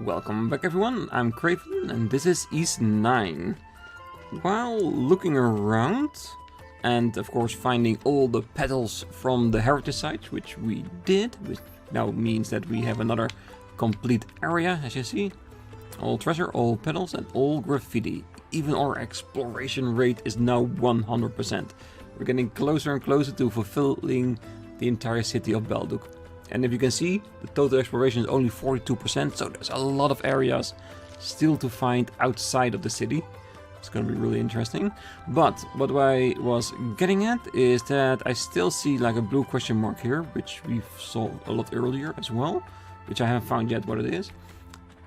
Welcome back everyone, I'm Craven and this is East 9. While looking around and of course finding all the petals from the heritage sites, which we did, which now means that we have another complete area as you see. All treasure, all petals and all graffiti. Even our exploration rate is now 100%. We're getting closer and closer to fulfilling the entire city of Balduq. And if you can see, the total exploration is only 42%, so there's a lot of areas still to find outside of the city. It's going to be really interesting. But what I was getting at is that I still see like a blue question mark here, which we saw a lot earlier as well, which I haven't found yet what it is.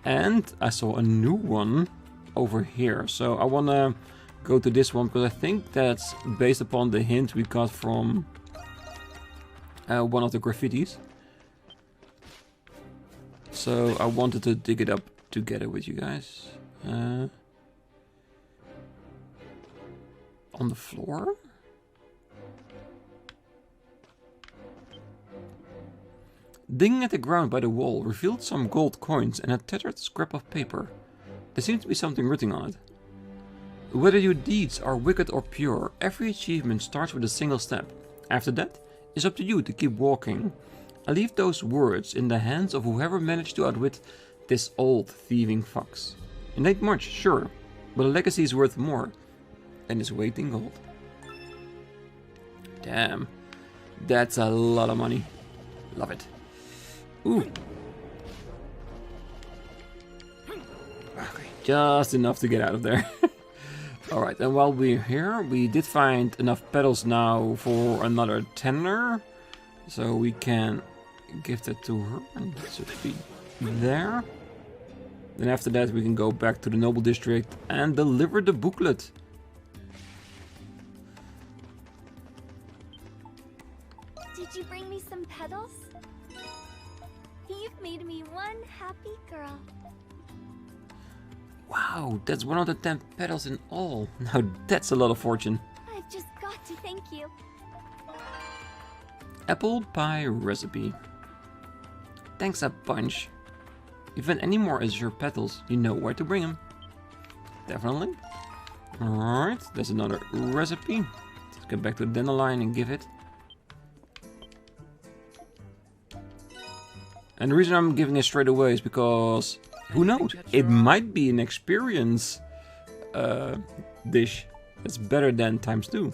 And I saw a new one over here, so I want to go to this one because I think that's based upon the hint we got from one of the graffitis. So I wanted to dig it up together with you guys. On the floor? Digging at the ground by the wall revealed some gold coins and a tattered scrap of paper. There seems to be something written on it. Whether your deeds are wicked or pure, every achievement starts with a single step. After that, it's up to you to keep walking. I leave those words in the hands of whoever managed to outwit this old thieving fox. It ain't much, sure, but a legacy is worth more than its weight in gold. Damn, that's a lot of money. Love it. Ooh. Okay, just enough to get out of there. Alright, and while we're here, we did find enough petals now for another tenor. So we can give that to her, and that should be there. Then after that we can go back to the noble district and deliver the booklet. Did you bring me some petals? You've made me one happy girl. Wow, that's one of the 10 petals in all. Now that's a lot of fortune. I've just got to thank you. Apple pie recipe. Thanks a bunch. If you find any more azure petals, you know where to bring them. Definitely. Alright, there's another recipe. Let's get back to the dandelion and give it. And the reason I'm giving it straight away is because, who knows, it might be an experience dish that's better than ×2.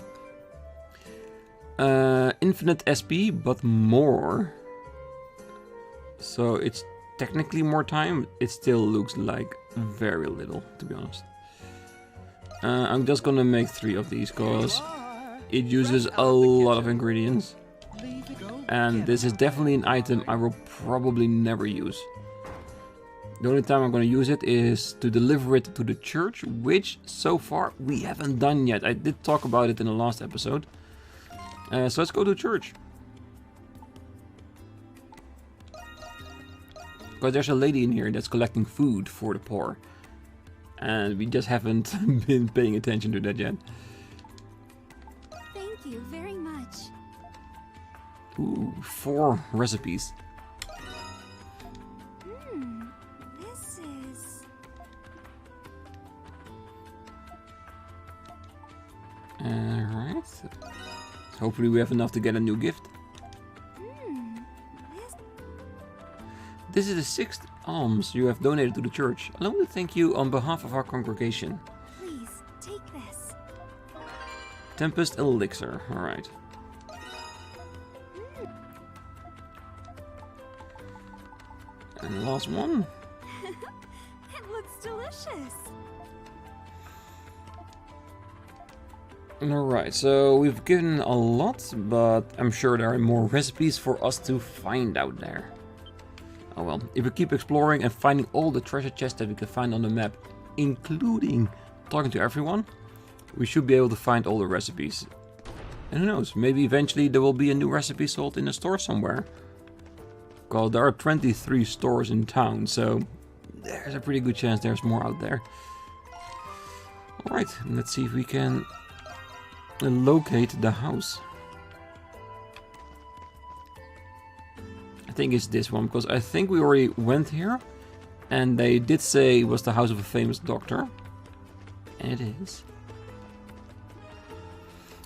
Infinite SP, but more. So it's technically more time. It still looks like very little, to be honest. I'm just gonna make 3 of these because it uses a lot of ingredients. And this is definitely an item I will probably never use. The only time I'm gonna use it is to deliver it to the church, which so far we haven't done yet. I did talk about it in the last episode. So let's go to church. Because there's a lady in here that's collecting food for the poor. And we just haven't been paying attention to that yet. Thank you very much. Ooh, 4 recipes. This is... Alright. Hopefully we have enough to get a new gift. This is the 6th alms you have donated to the church. Allow me to thank you on behalf of our congregation. Please, take this. Tempest Elixir, alright. And the last one. It looks delicious. Alright, so we've given a lot, but I'm sure there are more recipes for us to find out there. Oh well, if we keep exploring and finding all the treasure chests that we can find on the map, including talking to everyone, we should be able to find all the recipes. And who knows, maybe eventually there will be a new recipe sold in a store somewhere. Because there are 23 stores in town, so there's a pretty good chance there's more out there. Alright, let's see if we can locate the house. I think it's this one, because I think we already went here And they did say it was the house of a famous doctor. And it is.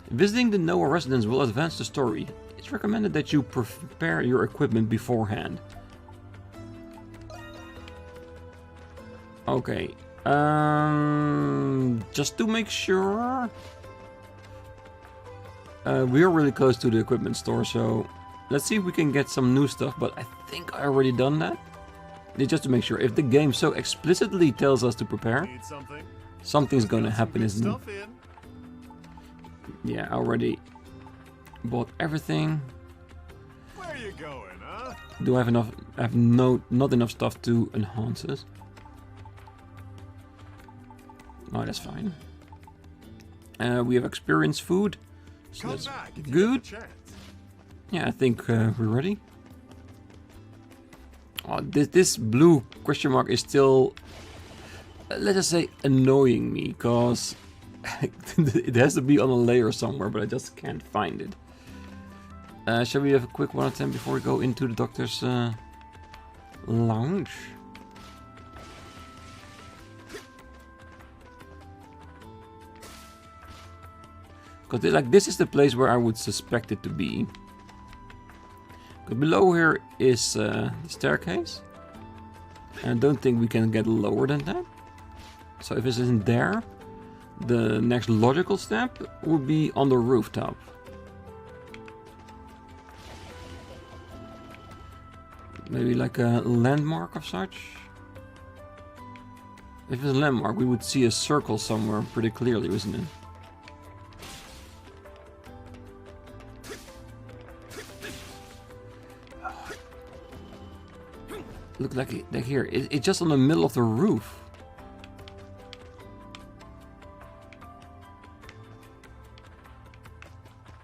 Visiting the Noah residence will advance the story. It's recommended that you prepare your equipment beforehand. Okay. Just to make sure. We are really close to the equipment store, so let's see if we can get some new stuff, but I think I already done that. Just to make sure, if the game so explicitly tells us to prepare, something's gonna happen, isn't it? Yeah, I already bought everything. Where you going, huh? Do I have enough? I have not enough stuff to enhance it. Oh, that's fine. We have experience food, so that's good. Yeah, I think we're ready. Oh, this blue question mark is still, let us say, annoying me, because it has to be on a layer somewhere, but I just can't find it. Shall we have a quick 1 out of 10 before we go into the doctor's lounge? Because like this is the place where I would suspect it to be. Because below here is the staircase. And I don't think we can get lower than that. So if this isn't there, the next logical step would be on the rooftop. Maybe like a landmark of such. If it's a landmark, we would see a circle somewhere pretty clearly, isn't it? Look like here, it's just on the middle of the roof.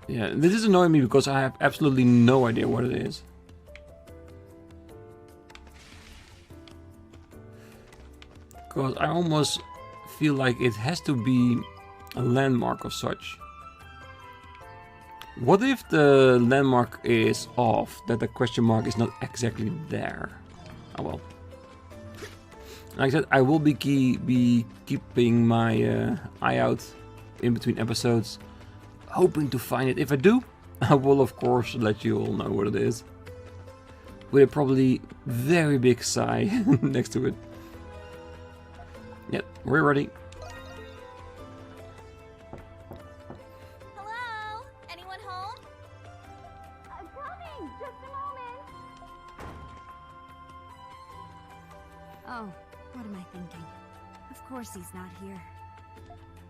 Yeah, this is annoying me because I have absolutely no idea what it is. Because I almost feel like it has to be a landmark of such. What if the landmark is off, that the question mark is not exactly there? Oh well. Like I said, I will be keeping my eye out in between episodes, hoping to find it. If I do, I will of course let you all know what it is. With a probably very big sigh next to it. Yep, we're ready. Hello? Anyone home? I'm coming! Just a moment! Oh, what am I thinking? Of course he's not here.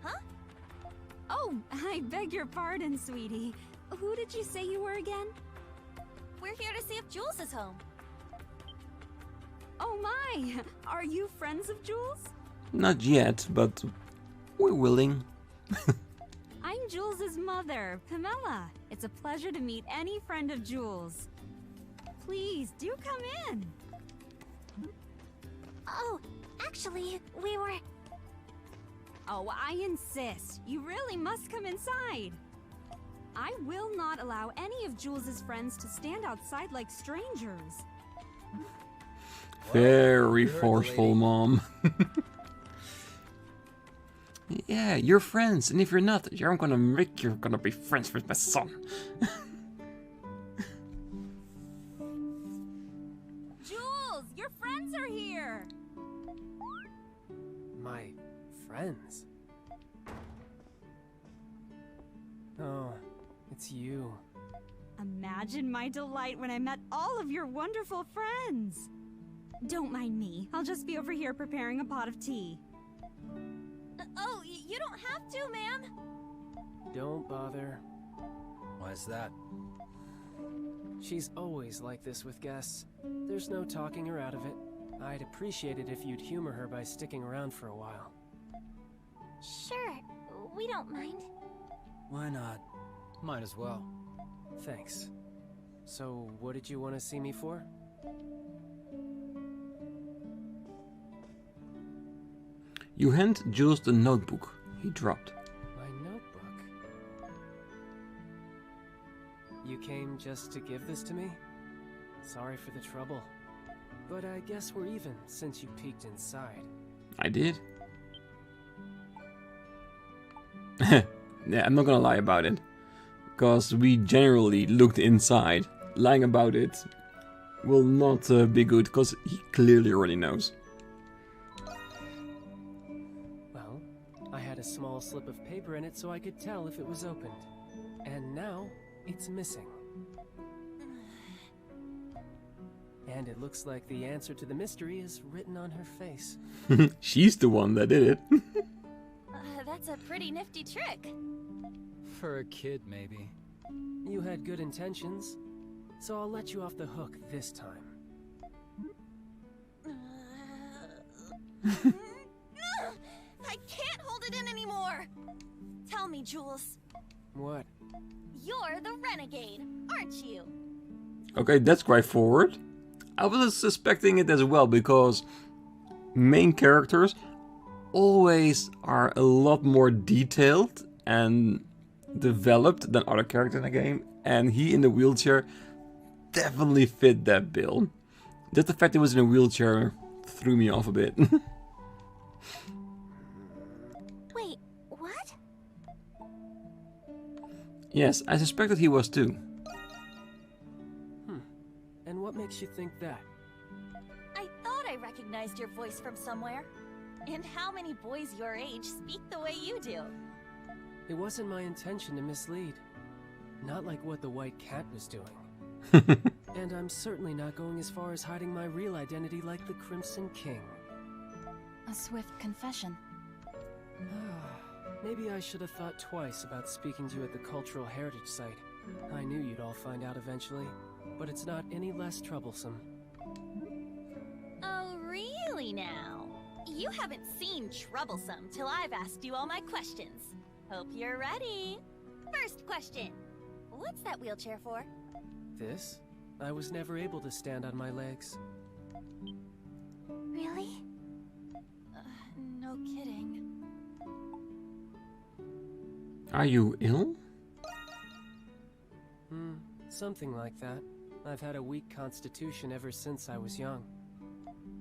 Huh? Oh, I beg your pardon, sweetie. Who did you say you were again? We're here to see if Jules is home. Oh my! Are you friends of Jules? Not yet, but we're willing. I'm Jules's mother, Pamela. It's a pleasure to meet any friend of Jules. Please, do come in. Oh, actually, we were... Oh, I insist. You really must come inside. I will not allow any of Jules's friends to stand outside like strangers. Very forceful, Mom. Yeah, you're friends, and if you're not, you're gonna be friends with my son. Jules, your friends are here. My friends? Oh, it's you. Imagine my delight when I met all of your wonderful friends. Don't mind me. I'll just be over here preparing a pot of tea. Oh, you don't have to, ma'am. Don't bother. Why's that? She's always like this with guests. There's no talking her out of it. I'd appreciate it if you'd humor her by sticking around for a while. Sure, we don't mind. Why not? Might as well. Thanks. So, what did you want to see me for? You hand Jules the notebook he dropped. My notebook? You came just to give this to me? Sorry for the trouble. But I guess we're even since you peeked inside. I did. Yeah, I'm not gonna lie about it. Because we generally looked inside. Lying about it will not be good, because he clearly already knows. Well, I had a small slip of paper in it so I could tell if it was opened. And now, it's missing. And it looks like the answer to the mystery is written on her face. She's the one that did it. That's a pretty nifty trick. For a kid, maybe. You had good intentions, so I'll let you off the hook this time. I can't hold it in anymore. Tell me, Jules. What? You're the renegade, aren't you? Okay, that's quite forward. I was suspecting it as well, because main characters always are a lot more detailed and developed than other characters in the game, and he in the wheelchair definitely fit that bill. Just the fact he was in a wheelchair threw me off a bit. Wait, what? Yes, I suspected he was too. And what makes you think that? I thought I recognized your voice from somewhere. And how many boys your age speak the way you do? It wasn't my intention to mislead. Not like what the White Cat was doing. And I'm certainly not going as far as hiding my real identity like the Crimson King. A swift confession. Maybe I should have thought twice about speaking to you at the Cultural Heritage Site. I knew you'd all find out eventually, but it's not any less troublesome. Oh, really now? You haven't seen Troublesome till I've asked you all my questions. Hope you're ready. First question. What's that wheelchair for? This? I was never able to stand on my legs. Really? No kidding. Are you ill? Something like that. I've had a weak constitution ever since I was young.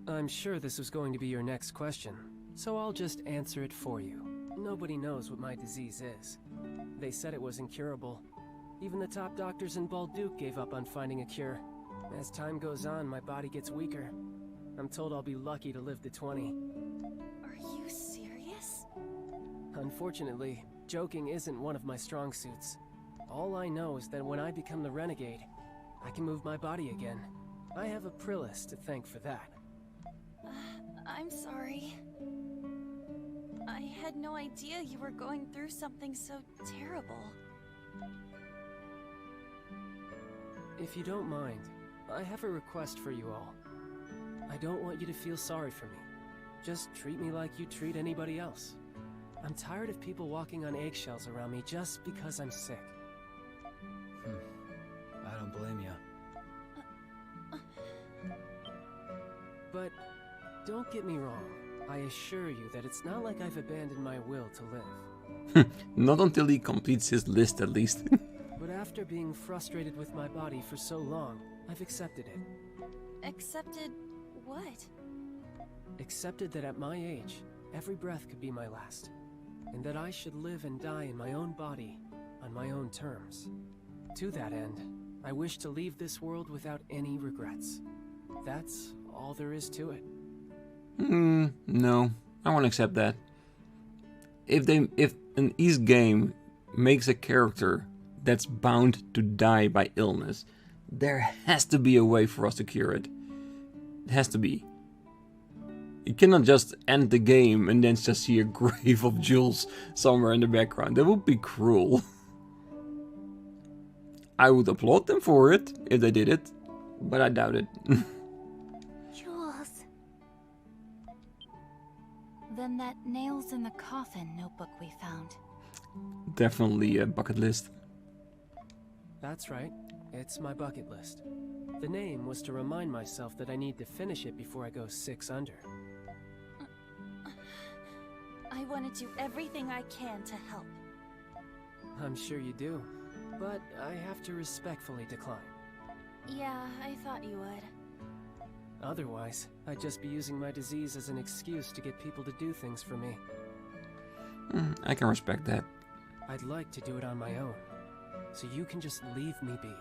I'm sure this was going to be your next question, so I'll just answer it for you. Nobody knows what my disease is. They said it was incurable. Even the top doctors in Balduq gave up on finding a cure. As time goes on, my body gets weaker. I'm told I'll be lucky to live to 20. Are you serious? Unfortunately, joking isn't one of my strong suits. All I know is that when I become the renegade, I can move my body again. I have Aprilis to thank for that. I'm sorry. I had no idea you were going through something so terrible. If you don't mind, I have a request for you all. I don't want you to feel sorry for me. Just treat me like you treat anybody else. I'm tired of people walking on eggshells around me just because I'm sick. I don't blame you. But don't get me wrong. I assure you that it's not like I've abandoned my will to live. Not until he completes his list, at least. But after being frustrated with my body for so long, I've accepted it. Accepted what? Accepted that at my age, every breath could be my last. And that I should live and die in my own body, on my own terms. To that end, I wish to leave this world without any regrets. That's all there is to it. No, I won't accept that. If an East game makes a character that's bound to die by illness, there has to be a way for us to cure it. It has to be. You cannot just end the game and then just see a grave of Jules somewhere in the background. That would be cruel. I would applaud them for it if they did it, but I doubt it. Jules. Then that nails in the coffin notebook we found. Definitely a bucket list. That's right. It's my bucket list. The name was to remind myself that I need to finish it before I go 6 under. I want to do everything I can to help. I'm sure you do, but I have to respectfully decline. Yeah, I thought you would. Otherwise, I'd just be using my disease as an excuse to get people to do things for me. I can respect that. I'd like to do it on my own, so you can just leave me be.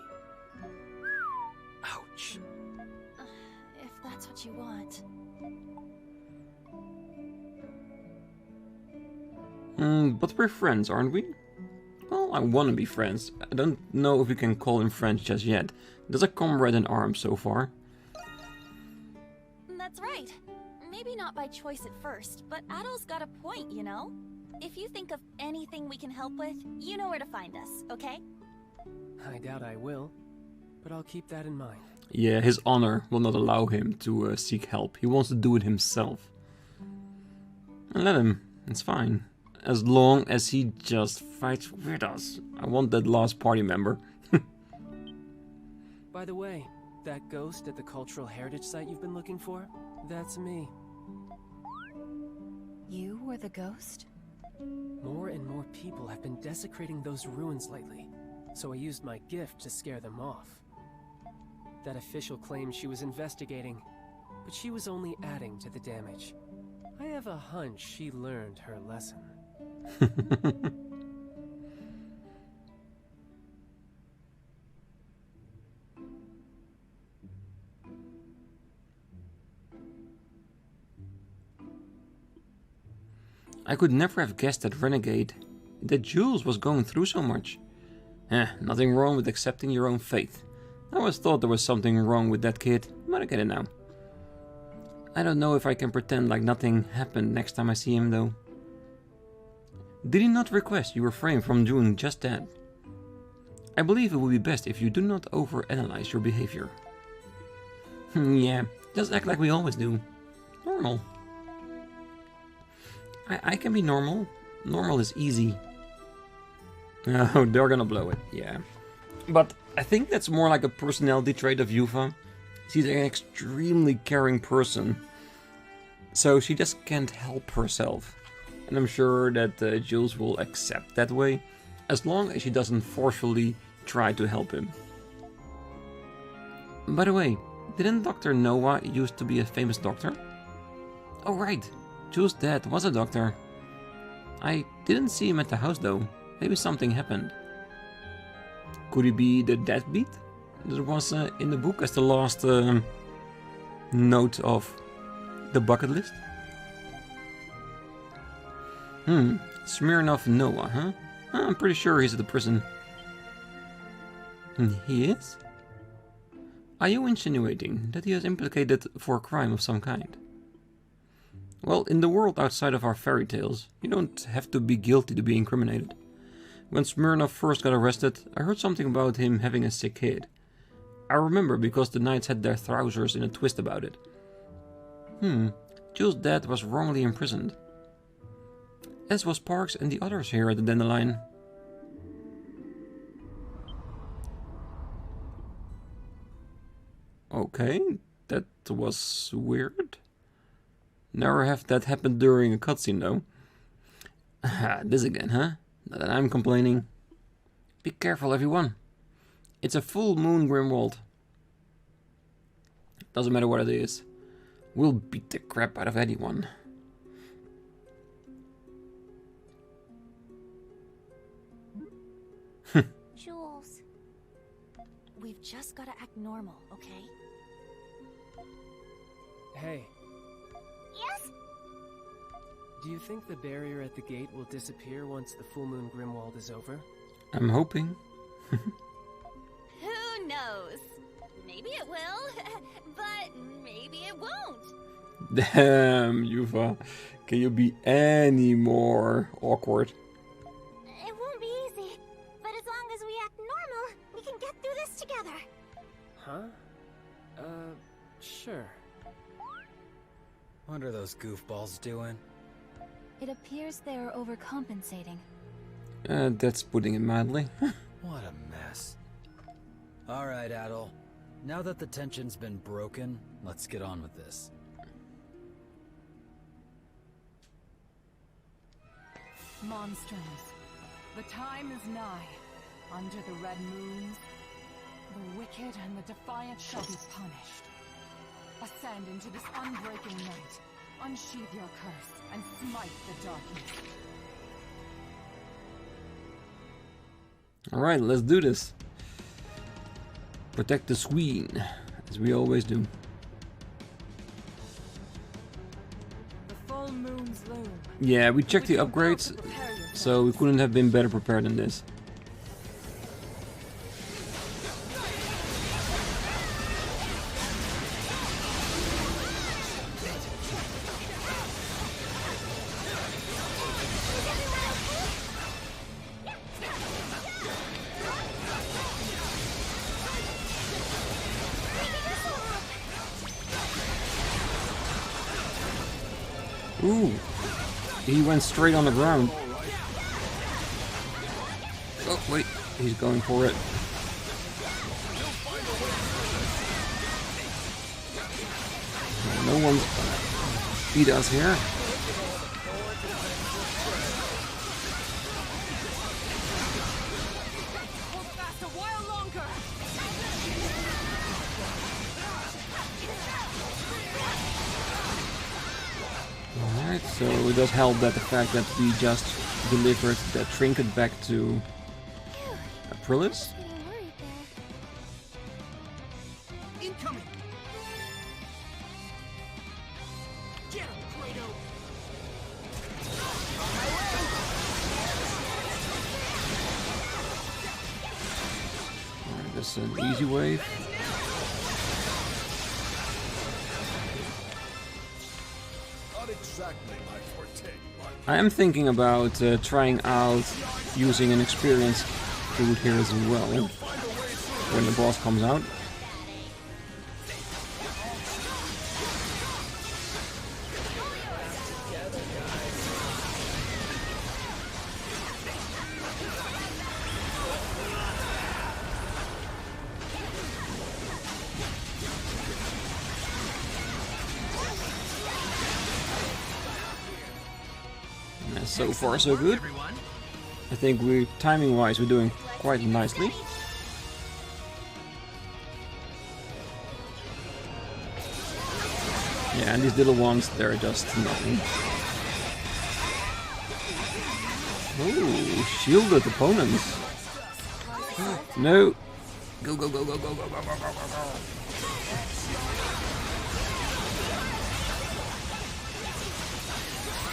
Ouch. If that's what you want. But we're friends, aren't we? Well, I want to be friends. I don't know if we can call him friends just yet. There's a comrade in arms so far. That's right. Maybe not by choice at first, but Adol's got a point, you know? If you think of anything we can help with, you know where to find us, okay? I doubt I will, but I'll keep that in mind. Yeah, his honor will not allow him to seek help. He wants to do it himself. And let him. It's fine. As long as he just fights with us. I want that last party member. By the way, that ghost at the cultural heritage site you've been looking for? That's me. You were the ghost? More and more people have been desecrating those ruins lately, so I used my gift to scare them off. That official claimed she was investigating, but she was only adding to the damage. I have a hunch she learned her lesson. I could never have guessed that Jules was going through so much. Nothing wrong with accepting your own fate. I always thought there was something wrong with that kid, but I get it now. I don't know if I can pretend like nothing happened next time I see him though. Did he not request you refrain from doing just that? I believe it would be best if you do not overanalyze your behavior. Yeah, just act like we always do. Normal. I can be normal. Normal is easy. Oh, they're gonna blow it, yeah. But I think that's more like a personality trait of Yuva. She's an extremely caring person. So she just can't help herself. And I'm sure that Jules will accept that way, as long as she doesn't forcefully try to help him. By the way, didn't Dr. Noah used to be a famous doctor? Oh right, Jules' dad was a doctor. I didn't see him at the house though. Maybe something happened. Could he be the deadbeat that was in the book as the last note of the bucket list? Smirnov Noah, huh? I'm pretty sure he's at the prison. He is? Are you insinuating that he is implicated for a crime of some kind? Well, in the world outside of our fairy tales, you don't have to be guilty to be incriminated. When Smirnov first got arrested, I heard something about him having a sick kid. I remember because the knights had their trousers in a twist about it. Jules' dad was wrongly imprisoned. As was Parks and the others here at the Dandelion. Okay, that was weird. Never have that happened during a cutscene though. This again, huh? Not that I'm complaining. Be careful everyone. It's a full moon, Grimwald. Doesn't matter what it is. We'll beat the crap out of anyone. Jules, we've just gotta act normal, okay? Hey. Yes? Do you think the barrier at the gate will disappear once the full moon Grimwald is over? I'm hoping. Who knows? Maybe it will, but maybe it won't. Damn, Yuva. Can you be any more awkward? It won't be easy, but as long as we act normal, we can get through this together. Huh? Sure. What are those goofballs doing? It appears they are overcompensating. That's putting it mildly. What a mess. Alright, Adol. Now that the tension's been broken, let's get on with this. Monstrums, the time is nigh. Under the red moons, the wicked and the defiant shall be punished. Ascend into this unbreaking night. Unsheathe your curse and smite the darkness. Alright, let's do this. Protect the Sween, as we always do. The full moon's loom. Yeah, we checked the upgrades, so we couldn't have been better prepared than this. Ooh, he went straight on the ground. Oh, wait, he's going for it. No one's gonna beat us here. Hold fast a while longer. Alright, so it does help that the fact that we just delivered that trinket back to Aprilis. Getting worried there. Incoming! Get him, Kratos! Alright, this is an easy wave. Not exactly my forte, but I am thinking about trying out using an experience food here as well when the boss comes out. So far so good. I think we, timing wise, we're doing quite nicely. Yeah, and these little ones, they're just nothing. Ooh, shielded opponents. No. Go, go, go, go, go, go, go, go, go, go, go.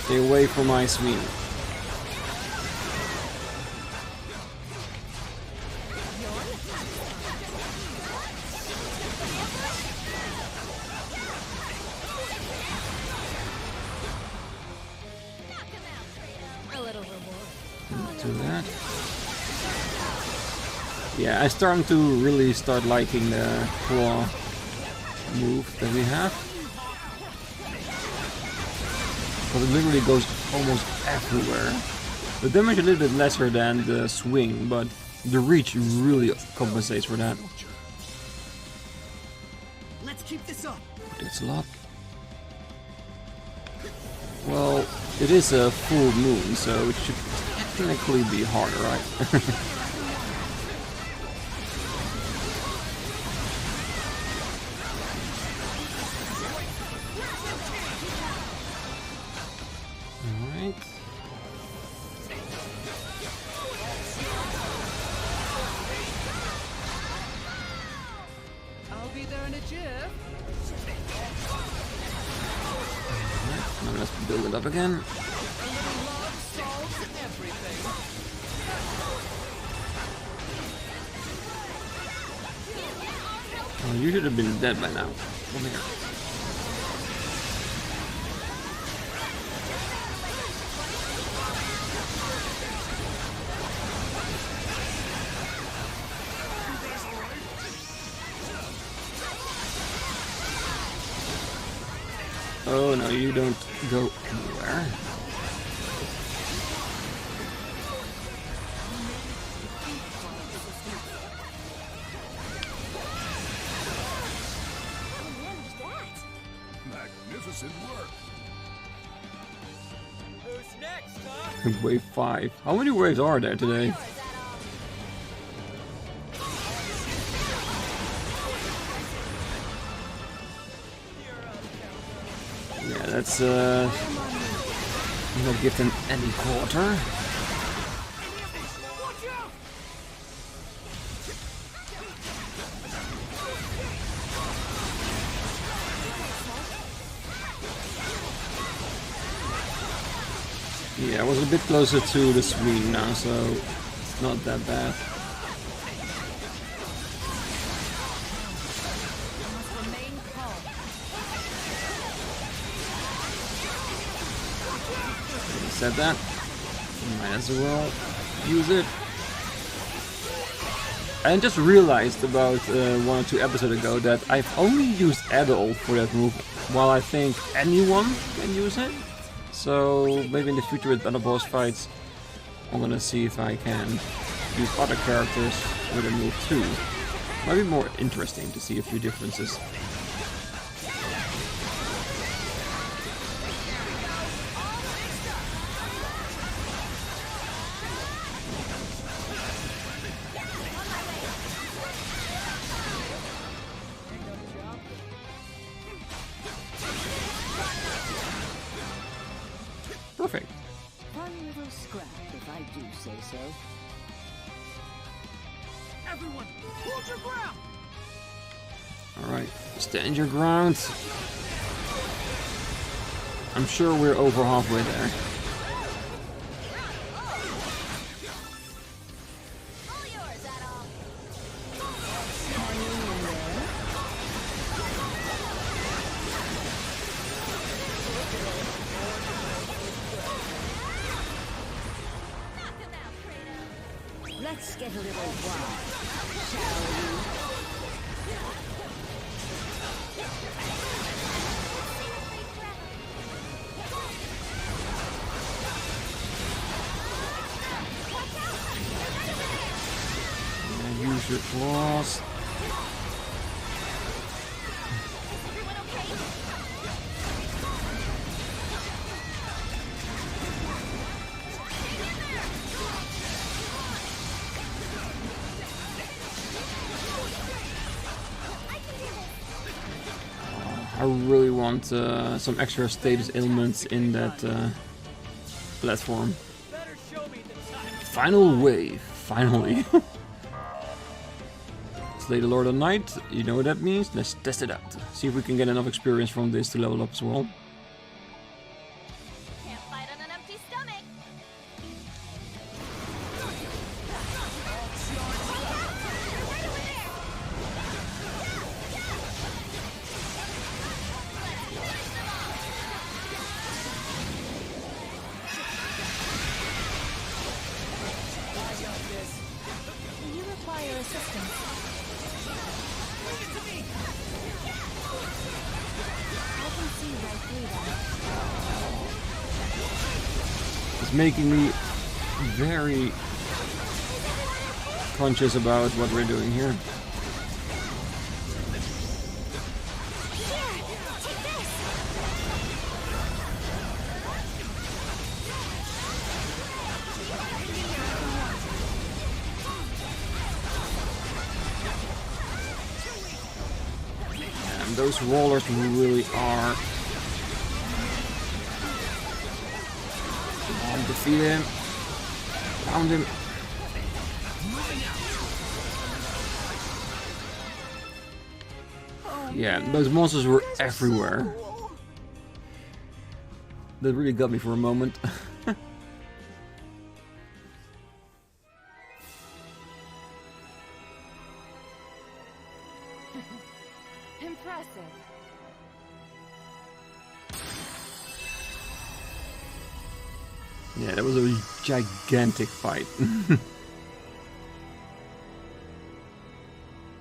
Stay away from my Sween. Do that. Yeah, I'm starting to really start liking the claw move that we have. Because it literally goes almost everywhere. The damage a little bit lesser than the swing, but the reach really compensates for that. Let's keep this up. It's a lot. Well, it is a full moon, so it should technically be harder, right? Alright. I'll be there in a jiff. Now let's build it up again. Love solves everything. Oh, you should have been dead by now. Come here. Oh no, you don't go anywhere. magnificent work. Who's next, huh? Wave 5. How many waves are there today? let's not give them any quarter. Yeah, I was a bit closer to the screen now, so it's not that bad. Said that. Might as well use it. I just realized about 1 or 2 episodes ago that I've only used Adol for that move, while I think anyone can use it. So maybe in the future with other boss fights, I'm gonna see if I can use other characters with a move too. Might be more interesting to see a few differences. Perfect. Fun little scrap, if I do say so. Everyone, hold your ground! Alright, stand your ground. I'm sure we're over halfway there. All yours, Adol. Knock him out, Kratos. Let's get a little wild, shall we? Yeah, use your claws. Everyone okay? I really want some extra status ailments in that platform. Better show me the time. Final wave, finally. Slay the Lord of Night, you know what that means? Let's test it out. See if we can get enough experience from this to level up as well. Can't fight on an empty stomach. Do you require assistance? I can see right through that. It's making me very conscious about what we're doing here. Here, take this! And those rollers really are. Come on, defeat him. Pound him. Yeah, those monsters were everywhere. That really got me for a moment. Impressive. Yeah, that was a gigantic fight.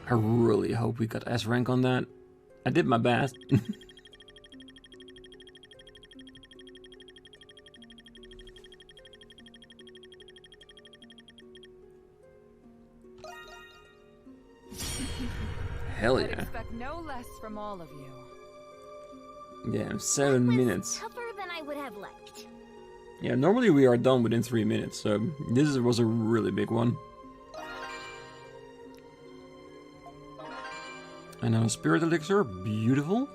I really hope we got S rank on that. I did my best. Hell I'd yeah. expect no less from all of you. Yeah, 7 minutes. Tougher than I would have liked. Yeah, normally we are done within 3 minutes, so this was a really big one. And now Spirit Elixir, beautiful.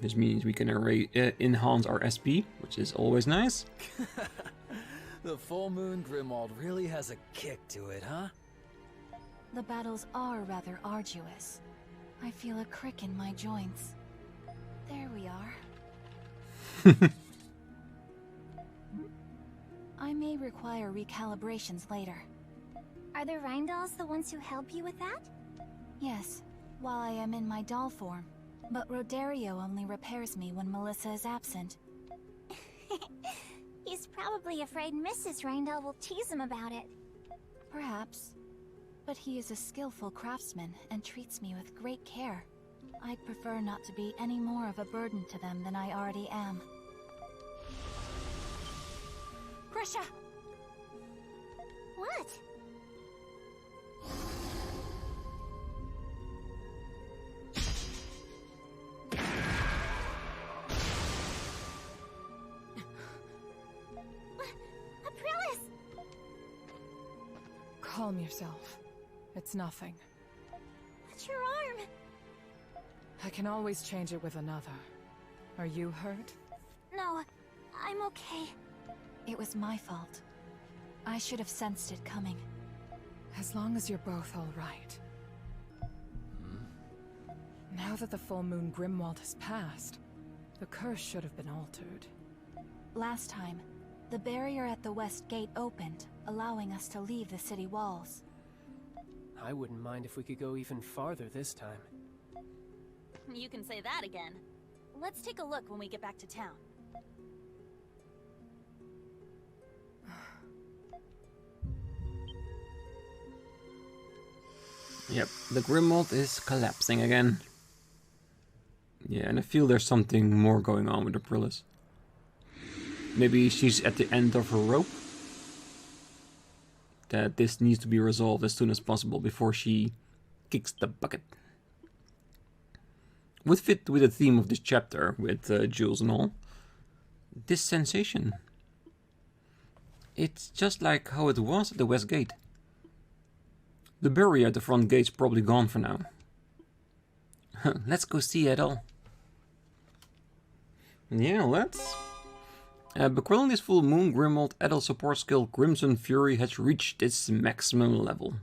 This means we can enhance our SP, which is always nice. The full moon Grimwald really has a kick to it, huh? The battles are rather arduous. I feel a crick in my joints. There we are. I may require recalibrations later. Are the Rheindals the ones who help you with that? Yes, while I am in my doll form. But Roderio only repairs me when Melissa is absent. He's probably afraid Mrs. Rheindal will tease him about it. Perhaps. But he is a skillful craftsman and treats me with great care. I'd prefer not to be any more of a burden to them than I already am. Grisha! What? Aprilis! Calm yourself. It's nothing. It's your arm. I can always change it with another. Are you hurt? No, I'm okay. It was my fault. I should have sensed it coming. As long as you're both all right. Now that the full moon Grimwald has passed, the curse should have been altered. Last time, the barrier at the west gate opened, allowing us to leave the city walls. I wouldn't mind if we could go even farther this time. You can say that again. Let's take a look when we get back to town. Yep, the Grimwald is collapsing again. Yeah, and I feel there's something more going on with Aprilis. Maybe she's at the end of her rope? That this needs to be resolved as soon as possible before she kicks the bucket. Would fit with the theme of this chapter, with Jules and all. This sensation. It's just like how it was at the west gate. The barrier at the front gate's probably gone for now. Let's go see Adol. Yeah, let's. Bequilling this full moon, Grimwald Adol support skill Crimson Fury has reached its maximum level.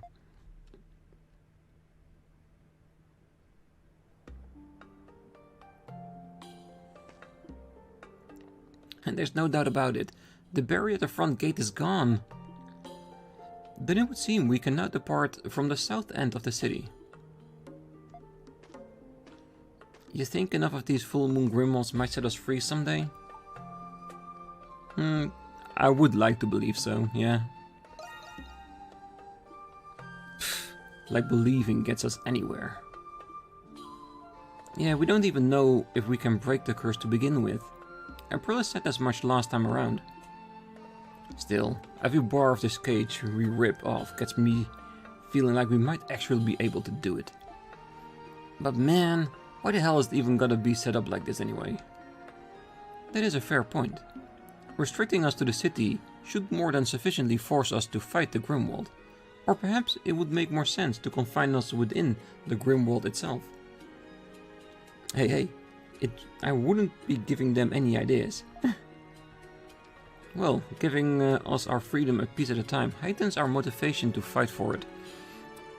And there's no doubt about it, the barrier at the front gate is gone. Then it would seem we can now depart from the south end of the city. You think enough of these full moon Grimwalds might set us free someday? I would like to believe so, yeah. Like believing gets us anywhere. Yeah, we don't even know if we can break the curse to begin with. Aprilis said as much last time around. Still, every bar of this cage we rip off gets me feeling like we might actually be able to do it. But man, why the hell is it even gonna be set up like this anyway? That is a fair point. Restricting us to the city should more than sufficiently force us to fight the Grimwald. Or perhaps it would make more sense to confine us within the Grimwald itself. Hey, I wouldn't be giving them any ideas. Well, giving us our freedom a piece at a time heightens our motivation to fight for it.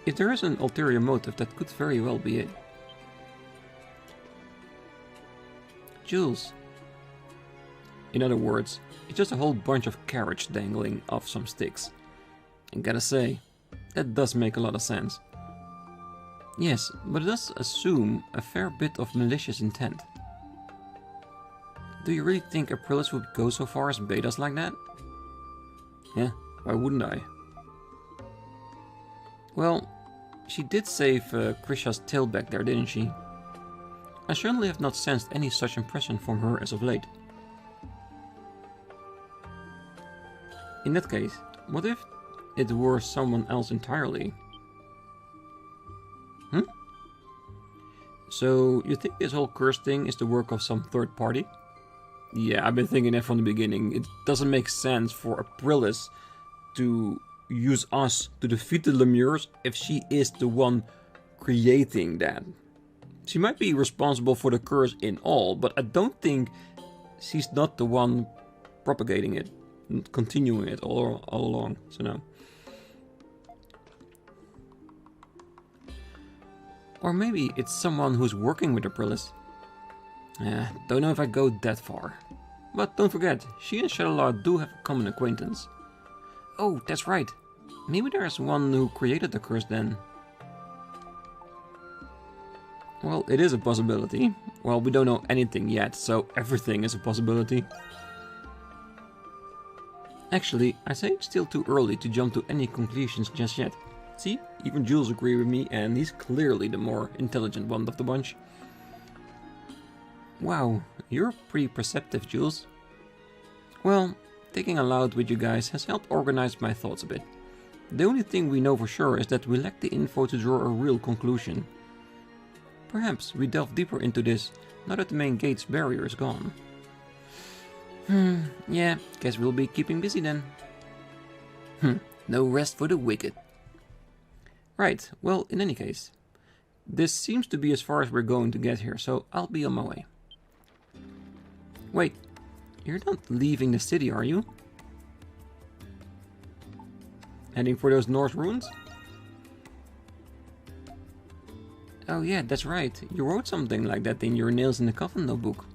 If there is an ulterior motive, that could very well be it. Jules. In other words, it's just a whole bunch of carriage dangling off some sticks. And gotta say, that does make a lot of sense. Yes, but it does assume a fair bit of malicious intent. Do you really think Aprilis would go so far as bait us like that? Yeah, why wouldn't I? Well, she did save Grisha's tail back there, didn't she? I certainly have not sensed any such impression from her as of late. In that case, what if it were someone else entirely? So, you think this whole curse thing is the work of some third party? Yeah, I've been thinking that from the beginning. It doesn't make sense for Aprilis to use us to defeat the Lemures if she is the one creating that. She might be responsible for the curse in all, but I don't think she's not the one propagating it, continuing it all along, so no. Or maybe it's someone who's working with Aprilis. Don't know if I go that far. But don't forget, she and Shadowy do have a common acquaintance. Oh, that's right. Maybe there's one who created the curse then. Well, it is a possibility. Well, we don't know anything yet, so everything is a possibility. Actually, I say it's still too early to jump to any conclusions just yet. See, even Jules agrees with me, and he's clearly the more intelligent one of the bunch. Wow, you're pretty perceptive, Jules. Well, thinking aloud with you guys has helped organize my thoughts a bit. The only thing we know for sure is that we lack the info to draw a real conclusion. Perhaps we delve deeper into this now that the main gate's barrier is gone. Yeah, guess we'll be keeping busy then. No rest for the wicked. Right, well, in any case, this seems to be as far as we're going to get here, so I'll be on my way. Wait, you're not leaving the city, are you? Heading for those Norse ruins? Oh yeah, that's right, you wrote something like that in your Nails in the Coffin notebook.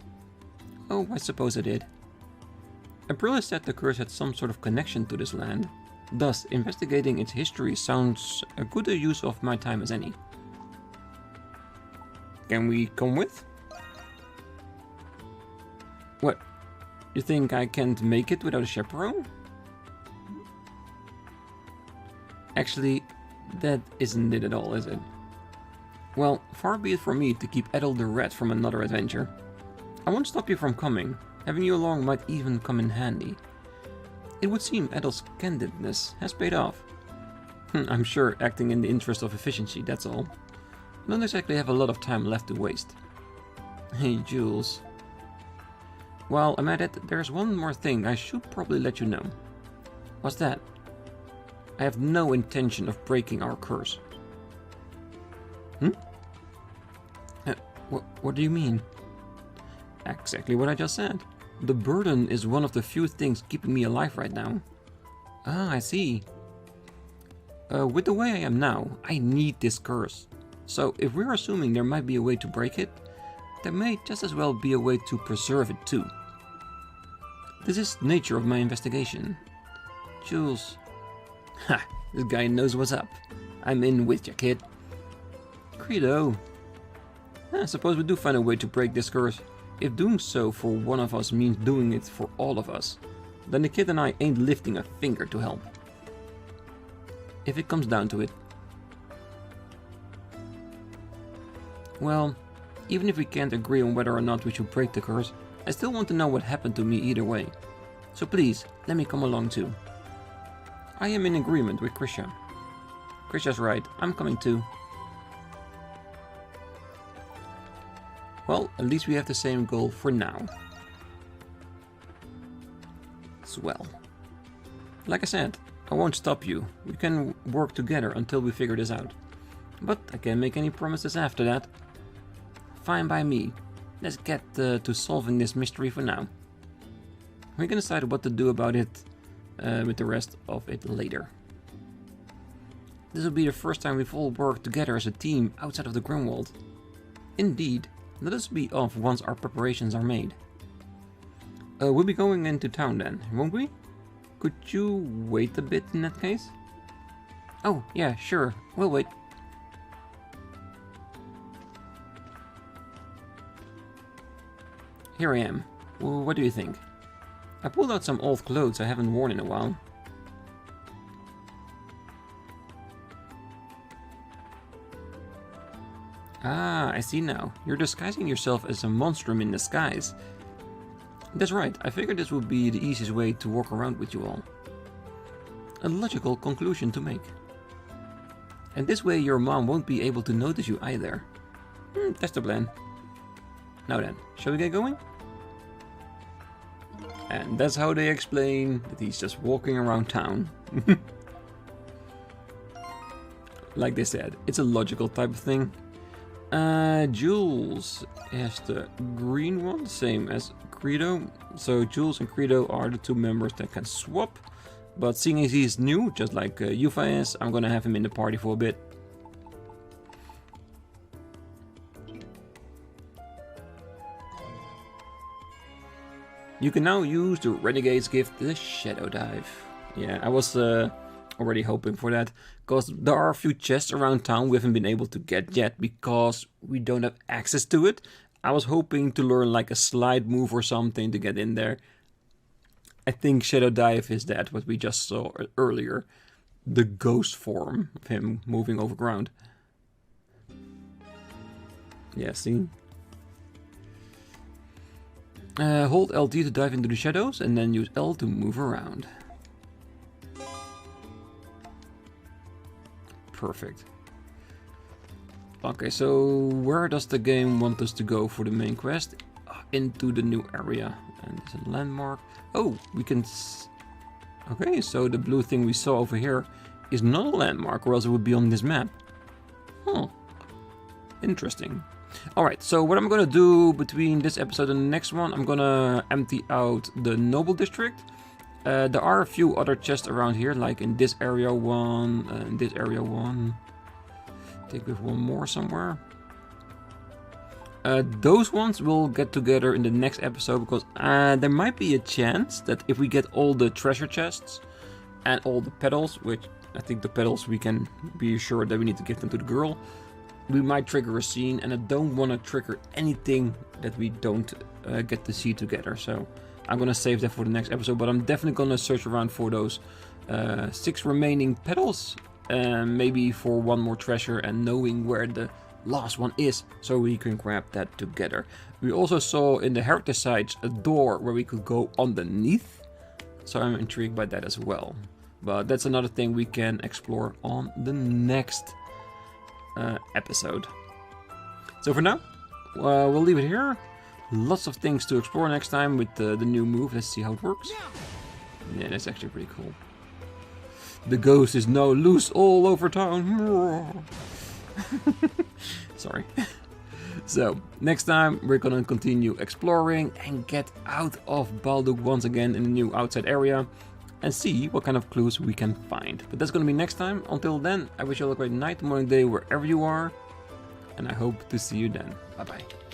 Oh, I suppose I did. Aprilis said the curse had some sort of connection to this land. Thus, investigating its history sounds a good use of my time as any. Can we come with? What? You think I can't make it without a chaperone? Actually, that isn't it at all, is it? Well, far be it from me to keep Adol the Rat from another adventure. I won't stop you from coming. Having you along might even come in handy. It would seem Adol's candidness has paid off. I'm sure acting in the interest of efficiency, that's all. I don't exactly have a lot of time left to waste. Hey, Jules. While I'm at it, there's one more thing I should probably let you know. What's that? I have no intention of breaking our curse. What do you mean? Exactly what I just said. The burden is one of the few things keeping me alive right now. Ah, I see. With the way I am now, I need this curse. So if we're assuming there might be a way to break it, there may just as well be a way to preserve it too. This is the nature of my investigation. Jules. Ha! This guy knows what's up. I'm in with you, kid. Credo. I suppose we do find a way to break this curse. If doing so for one of us means doing it for all of us, then the kid and I ain't lifting a finger to help. If it comes down to it. Well, even if we can't agree on whether or not we should break the curse, I still want to know what happened to me either way. So please, let me come along too. I am in agreement with Krisha. Krisha's right, I'm coming too. Well, at least we have the same goal for now. Swell. Like I said, I won't stop you. We can work together until we figure this out. But I can't make any promises after that. Fine by me. Let's get to solving this mystery for now. We can decide what to do about it with the rest of it later. This will be the first time we've all worked together as a team outside of the Grimwald. Indeed. Let us be off once our preparations are made. We'll be going into town then, won't we? Could you wait a bit in that case? Oh, yeah, sure. We'll wait. Here I am. What do you think? I pulled out some old clothes I haven't worn in a while. Ah, I see now. You're disguising yourself as a monstrum in disguise. That's right, I figured this would be the easiest way to walk around with you all. A logical conclusion to make. And this way your mom won't be able to notice you either. That's the plan. Now then, shall we get going? And that's how they explain that he's just walking around town. Like they said, it's a logical type of thing. Jules has the green one, same as Credo. So Jules and Credo are the two members that can swap. But seeing as he's new, just like Yufa is, I'm gonna have him in the party for a bit. You can now use the Renegade's gift, the Shadow Dive. Yeah, I was already hoping for that, because there are a few chests around town we haven't been able to get yet because we don't have access to it. I was hoping to learn like a slide move or something to get in there. I think Shadow Dive is that, what we just saw earlier. The ghost form of him moving over ground. Yeah, see? Hold LT to dive into the shadows and then use L to move around. Perfect. Okay, so where does the game want us to go for the main quest? Into the new area. And there's a landmark. Oh, we can... Okay, so the blue thing we saw over here is not a landmark, or else it would be on this map. Huh. Interesting. Alright, so what I'm gonna do between this episode and the next one, I'm gonna empty out the Noble District. There are a few other chests around here, like in this area one, in this area one. I think we have one more somewhere. Those ones will get together in the next episode, because there might be a chance that if we get all the treasure chests and all the petals, which I think the petals we can be assured that we need to give them to the girl, we might trigger a scene, and I don't want to trigger anything that we don't get to see together. So I'm gonna save that for the next episode, but I'm definitely gonna search around for those 6 remaining petals, maybe for one more treasure, and knowing where the last one is, so we can grab that together. We also saw in the heritage sites a door where we could go underneath, so I'm intrigued by that as well. But that's another thing we can explore on the next episode. So for now, we'll leave it here. Lots of things to explore next time with the new move. Let's see how it works. Yeah, that's actually pretty cool. The ghost is now loose all over town. Sorry. So, next time we're gonna continue exploring and get out of Balduq once again in the new outside area and see what kind of clues we can find. But that's gonna be next time. Until then, I wish you all a great night, morning, day, wherever you are. And I hope to see you then. Bye bye.